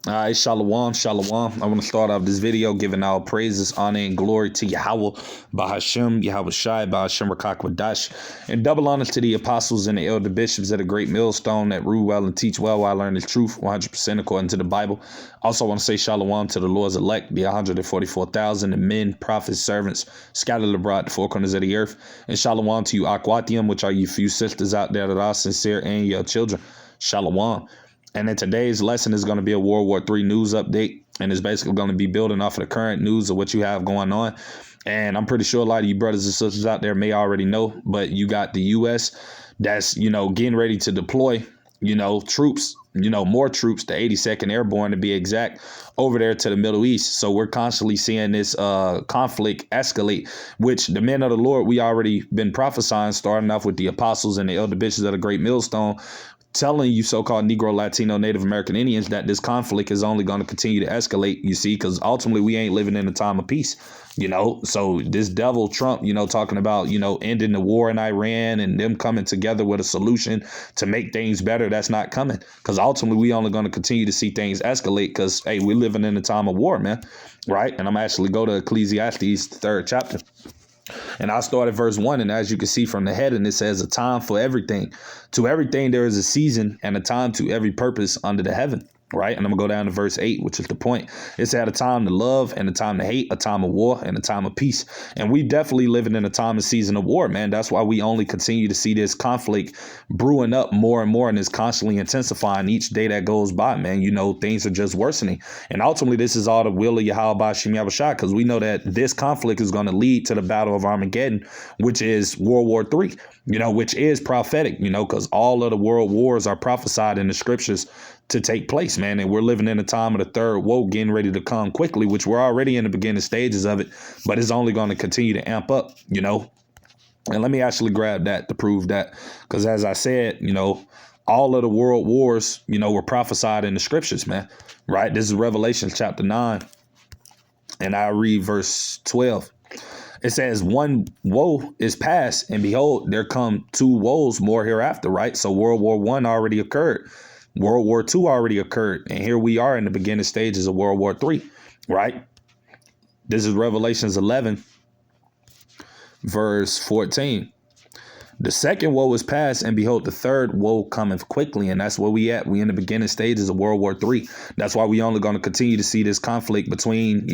All right, shalom, shalom. I want to start off this video giving all praises, honor, and glory to Yahweh, Bahashem, Yahweh Shai, Bahashem Rakakwadash, and double honors to the apostles and the elder bishops at a great millstone that rule well and teach well while I learn the truth 100% according to the Bible. Also want to say shalom to the Lord's elect, the 144,000, the men, prophets, servants, scattered abroad the four corners of the earth, and shalom to you, Aquatium, which are you few sisters out there that are sincere and your children. Shalom. And then today's lesson is going to be a World War III news update. And it's basically going to be building off of the current news of what you have going on. And I'm pretty sure a lot of you brothers and sisters out there may already know, but you got the U.S. that's, getting ready to deploy, troops, more troops, the 82nd Airborne to be exact, over there to the Middle East. So we're constantly seeing this conflict escalate, which the men of the Lord, we already been prophesying, starting off with the apostles and the elder bishops of the great millstone, telling you so-called Negro, Latino, Native American Indians that this conflict is only going to continue to escalate, you see, because ultimately we ain't living in a time of peace, So this devil Trump, talking about, ending the war in Iran and them coming together with a solution to make things better, that's not coming, because ultimately we only going to continue to see things escalate because, hey, we're living in a time of war, man, right? And I'm actually go to Ecclesiastes, the 3rd chapter. And I start at verse 1, and as you can see from the heading, it says a time for everything. To everything there is a season and a time to every purpose under the heaven. Right. And I'm going to go down to verse 8, which is the point. It's at a time to love and a time to hate, a time of war and a time of peace. And we definitely living in a time and season of war, man. That's why we only continue to see this conflict brewing up more and more, and it's constantly intensifying each day that goes by, man. Things are just worsening. And ultimately, this is all the will of Yahweh Bashim Yahushua, because we know that this conflict is going to lead to the Battle of Armageddon, which is World War III, which is prophetic, because all of the world wars are prophesied in the scriptures to take place, man. And we're living in a time of the third woe getting ready to come quickly, which we're already in the beginning stages of it, but it's only going to continue to amp up, And let me actually grab that to prove that, because as I said, all of the world wars, were prophesied in the scriptures, man. Right. This is Revelation chapter 9. And I read verse 12. It says, one woe is past, and behold, there come two woes more hereafter, right? So World War I already occurred. World War II already occurred. And here we are in the beginning stages of World War III, right? This is Revelations 11, verse 14. The second woe is past, and behold, the third woe cometh quickly. And that's where we at. We in the beginning stages of World War III. That's why we only going to continue to see this conflict between,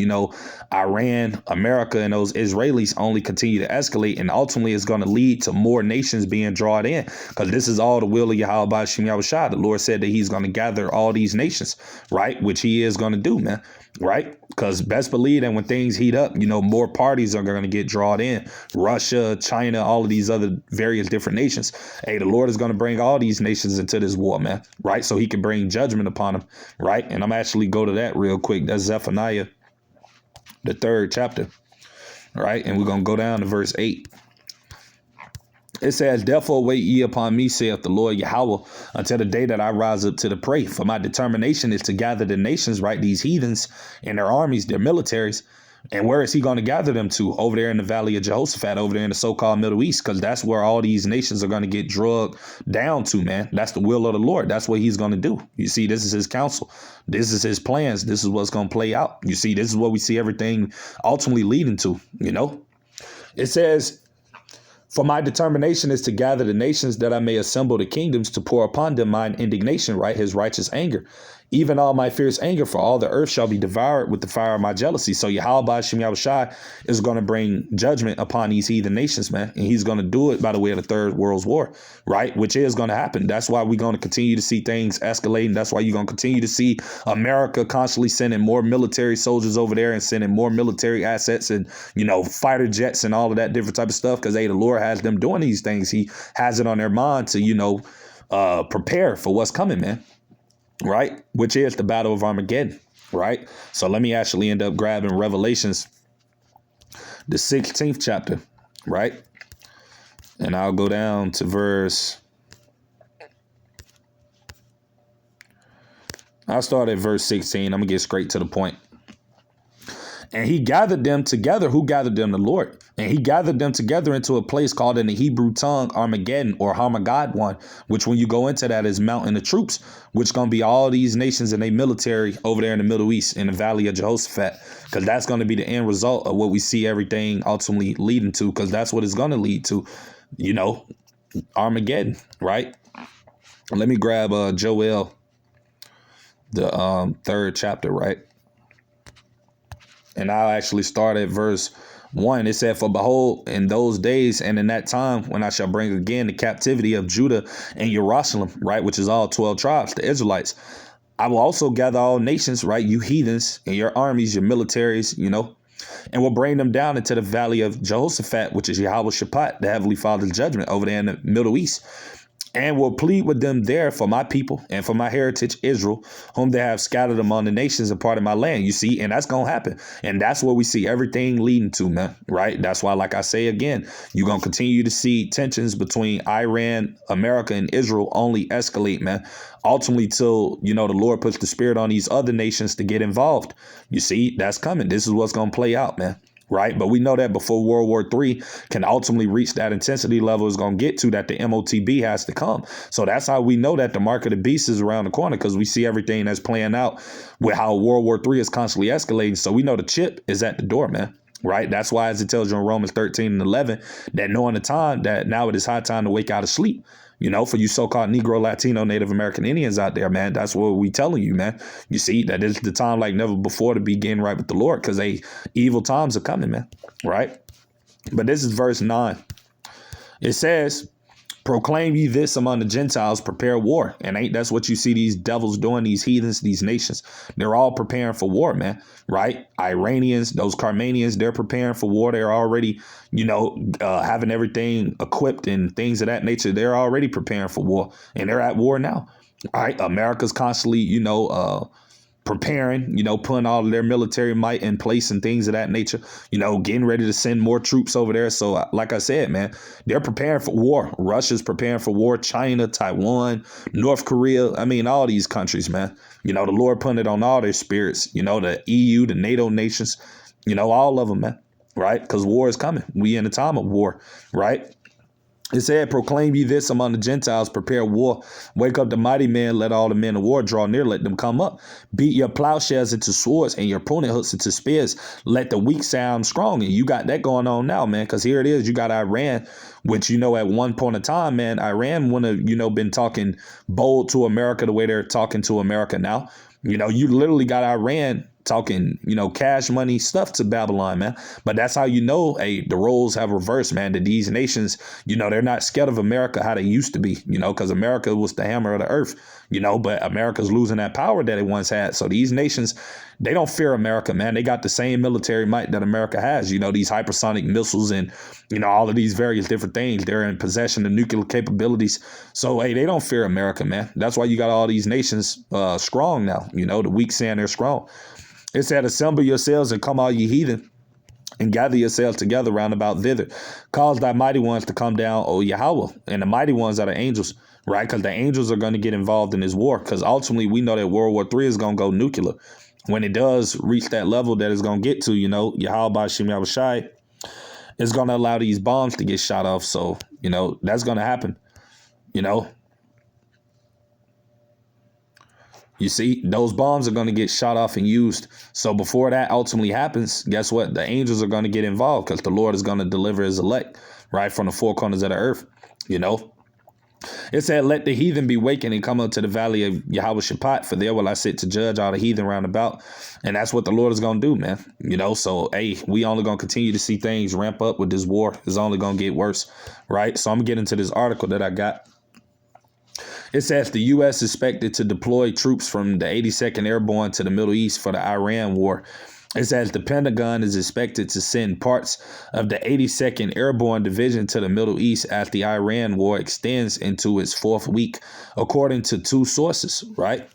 Iran, America, and those Israelis only continue to escalate. And ultimately, it's going to lead to more nations being drawn in, because this is all the will of Yahweh Bashim Yahushua. The Lord said that he's going to gather all these nations, right? Which he is going to do, man. Right? Because best believe that when things heat up, more parties are going to get drawn in. Russia, China, all of these other various different nations. Hey, the Lord is going to bring all these nations into this war, man. Right? So he can bring judgment upon them. Right? And I'm actually go to that real quick. That's Zephaniah, the 3rd chapter. Right? And we're going to go down to verse 8. It says, therefore wait ye upon me, saith the Lord Yahweh, until the day that I rise up to the prey. For my determination is to gather the nations, right? These heathens and their armies, their militaries. And where is he going to gather them to? Over there in the valley of Jehoshaphat, over there in the so-called Middle East, because that's where all these nations are going to get drugged down to, man. That's the will of the Lord. That's what he's going to do. You see, this is his counsel. This is his plans. This is what's going to play out. You see, this is what we see everything ultimately leading to, It says, for my determination is to gather the nations, that I may assemble the kingdoms, to pour upon them mine indignation, right? His righteous anger, even all my fierce anger, for all the earth shall be devoured with the fire of my jealousy. So Yahweh Bashim Yahushua is going to bring judgment upon these heathen nations, man. And he's going to do it by the way of the Third World War, right? Which is going to happen. That's why we're going to continue to see things escalating. That's why you're going to continue to see America constantly sending more military soldiers over there and sending more military assets and, fighter jets and all of that different type of stuff. Because, hey, the Lord has them doing these things. He has it on their mind to, prepare for what's coming, man. Right, which is the Battle of Armageddon. Right. So let me actually end up grabbing Revelations, the 16th chapter. Right. And I'll go down to I'll start at verse 16. I'm gonna get straight to the point. And he gathered them together. Who gathered them? The Lord. And he gathered them together into a place called in the Hebrew tongue Armageddon or Harmageddon, which when you go into that is mountain of troops, which going to be all these nations and their military over there in the Middle East in the Valley of Jehoshaphat, because that's going to be the end result of what we see everything ultimately leading to, because that's what it's going to lead to, Armageddon, right? Let me grab Joel, the 3rd chapter, right? And I'll actually start at verse 1. It said, "For behold, in those days and in that time, when I shall bring again the captivity of Judah and Jerusalem," right, which is all 12 tribes, the Israelites, "I will also gather all nations," right, you heathens, and your armies, your militaries, and will bring them down into the valley of Jehoshaphat, which is Yahweh Shaphat, the Heavenly Father's judgment over there in the Middle East, and will plead with them there for my people and for my heritage, Israel, whom they have scattered among the nations, a part of my land." You see, and that's going to happen. And that's what we see everything leading to, man, right? That's why, like I say again, you're going to continue to see tensions between Iran, America, and Israel only escalate, man, ultimately till, the Lord puts the spirit on these other nations to get involved. You see, that's coming. This is what's going to play out, man. Right. But we know that before World War III can ultimately reach that intensity level is going to get to, that the MOTB has to come. So that's how we know that the mark of the beast is around the corner, because we see everything that's playing out with how World War III is constantly escalating. So we know the chip is at the door, man. Right. That's why, as it tells you in Romans 13 and 11, that knowing the time that now it is high time to wake out of sleep. For you so-called Negro, Latino, Native American Indians out there, man, that's what we telling you, man. You see, that is the time like never before to be getting right with the Lord, because evil times are coming, man. Right. But this is verse 9. It says, "Proclaim ye this among the Gentiles, prepare war." And that's what you see these devils doing, these heathens, these nations. They're all preparing for war, man. Right? Iranians, those Carmanians, they're preparing for war. They're already, having everything equipped and things of that nature. They're already preparing for war, and they're at war now. All right. America's constantly, preparing, putting all of their military might in place and things of that nature, getting ready to send more troops over there. So like I said, man, they're preparing for war. Russia's preparing for war. China, Taiwan, North Korea. I mean, all these countries, man, the Lord putting it on all their spirits, the EU, the NATO nations, all of them, man. Right. Because war is coming. We in a time of war. Right. It said, "Proclaim ye this among the Gentiles, prepare war. Wake up the mighty men, let all the men of war draw near, let them come up. Beat your plowshares into swords and your pruning hooks into spears. Let the weak sound strong." And you got that going on now, man, because here it is. You got Iran, which, at one point in time, man, Iran wouldn't have, been talking bold to America the way they're talking to America now. You literally got Iran talking, cash money stuff to Babylon, man. But that's how the roles have reversed, man, that these nations, they're not scared of America how they used to be, because America was the hammer of the earth, but America's losing that power that it once had. So these nations, they don't fear America, man. They got the same military might that America has, these hypersonic missiles and, all of these various different things. They're in possession of nuclear capabilities. So, hey, they don't fear America, man. That's why you got all these nations strong now, the weak saying they're strong. It said, "Assemble yourselves and come all ye heathen, and gather yourselves together round about thither. Cause thy mighty ones to come down, O Yahweh." And the mighty ones are the angels, right? Because the angels are going to get involved in this war. Because ultimately, we know that World War III is going to go nuclear. When it does reach that level that it's going to get to, Yahweh Ba'ashem Yahushai is going to allow these bombs to get shot off. So, that's going to happen, You see, those bombs are going to get shot off and used. So before that ultimately happens, guess what? The angels are going to get involved, because the Lord is going to deliver his elect right from the four corners of the earth. It said, "Let the heathen be wakened and come up to the valley of Yahweh Shaphat, for there will I sit to judge all the heathen round about." And that's what the Lord is going to do, man. So, hey, we only going to continue to see things ramp up with this war. It's only going to get worse. Right. So I'm going to get into this article that I got. It says the U.S. is expected to deploy troops from the 82nd Airborne to the Middle East for the Iran war. It says the Pentagon is expected to send parts of the 82nd Airborne Division to the Middle East as the Iran war extends into its 4th week, according to 2 sources, right?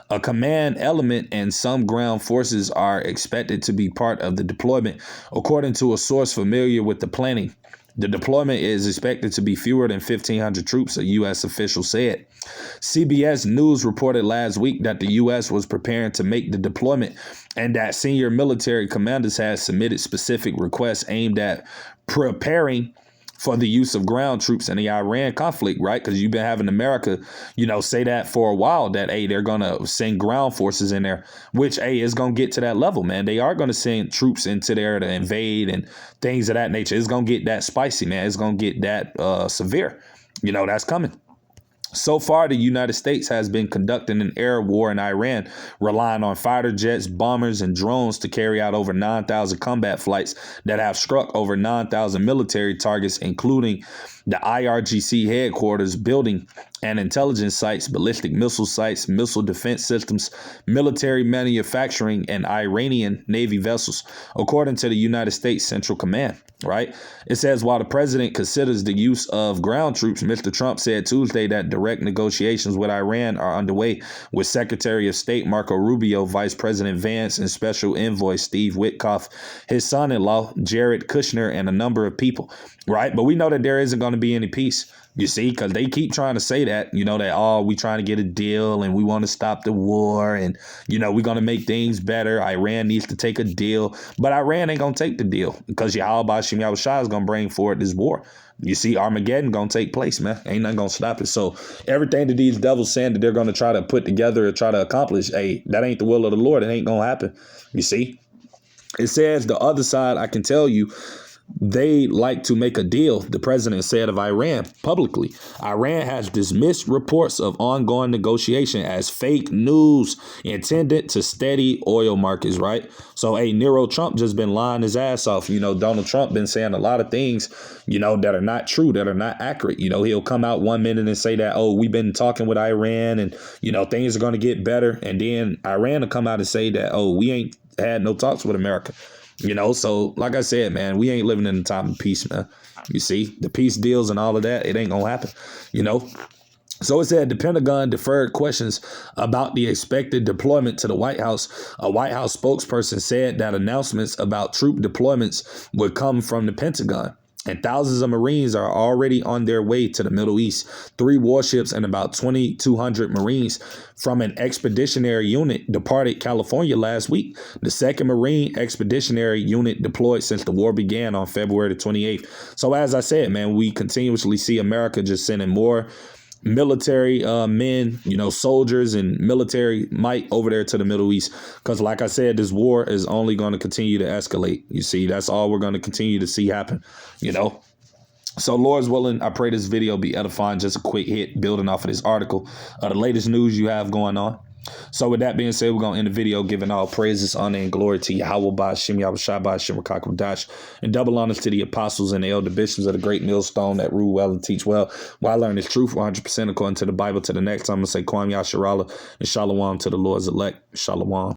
A command element and some ground forces are expected to be part of the deployment, according to a source familiar with the planning. The deployment is expected to be fewer than 1,500 troops, a U.S. official said. CBS News reported last week that the U.S. was preparing to make the deployment and that senior military commanders had submitted specific requests aimed at preparing for the use of ground troops in the Iran conflict, right? Because you've been having America, say that for a while that, hey, they're going to send ground forces in there, which, hey, is going to get to that level, man. They are going to send troops into there to invade and things of that nature. It's going to get that spicy, man. It's going to get that severe. That's coming. So far, the United States has been conducting an air war in Iran, relying on fighter jets, bombers, and drones to carry out over 9,000 combat flights that have struck over 9,000 military targets, including the IRGC headquarters building and intelligence sites, ballistic missile sites, missile defense systems, military manufacturing, and Iranian Navy vessels, according to the United States Central Command. Right. It says while the president considers the use of ground troops, Mr. Trump said Tuesday that direct negotiations with Iran are underway with Secretary of State Marco Rubio, Vice President Vance, and Special Envoy Steve Witkoff, his son-in-law Jared Kushner, and a number of people. Right. But we know that there isn't going to be any peace. You see, because they keep trying to say that, that, oh, we trying to get a deal and we want to stop the war and, we're going to make things better. Iran needs to take a deal. But Iran ain't going to take the deal because Yahweh Shem Yahushua is going to bring forward this war. You see, Armageddon going to take place, man. Ain't nothing going to stop it. So everything that these devils saying that they're going to try to put together or try to accomplish, hey, that ain't the will of the Lord. It ain't going to happen. You see, it says the other side, I can tell you, they like to make a deal, the president said of Iran publicly. Iran has dismissed reports of ongoing negotiation as fake news intended to steady oil markets, right? So, hey, Nero Trump just been lying his ass off. Donald Trump been saying a lot of things, that are not true, that are not accurate. He'll come out one minute and say that, oh, we've been talking with Iran and, things are going to get better. And then Iran will come out and say that, oh, we ain't had no talks with America. So like I said, man, we ain't living in a time of peace, man. You see, the peace deals and all of that, it ain't gonna happen, So it said the Pentagon deferred questions about the expected deployment to the White House. A White House spokesperson said that announcements about troop deployments would come from the Pentagon. And thousands of Marines are already on their way to the Middle East. 3 warships and about 2,200 Marines from an expeditionary unit departed California last week. The second Marine expeditionary unit deployed since the war began on February the 28th. So as I said, man, we continuously see America just sending more military men, soldiers and military might over there to the Middle East. Because like I said, this war is only going to continue to escalate. You see, that's all we're going to continue to see happen, So Lord's willing, I pray this video be edifying. Just a quick hit building off of this article, the latest news you have going on. So with that being said, we're going to end the video giving all praises, honor, and glory to Yahweh Ba'ashem, Yahushua Ba'ashem, Rakak Dash, and double honors to the apostles and the elder bishops of the great millstone that rule well and teach well. While I learn this truth 100% according to the Bible. To the next, I'm going to say Kwam Yasharallah and Shalom to the Lord's elect. Shalom.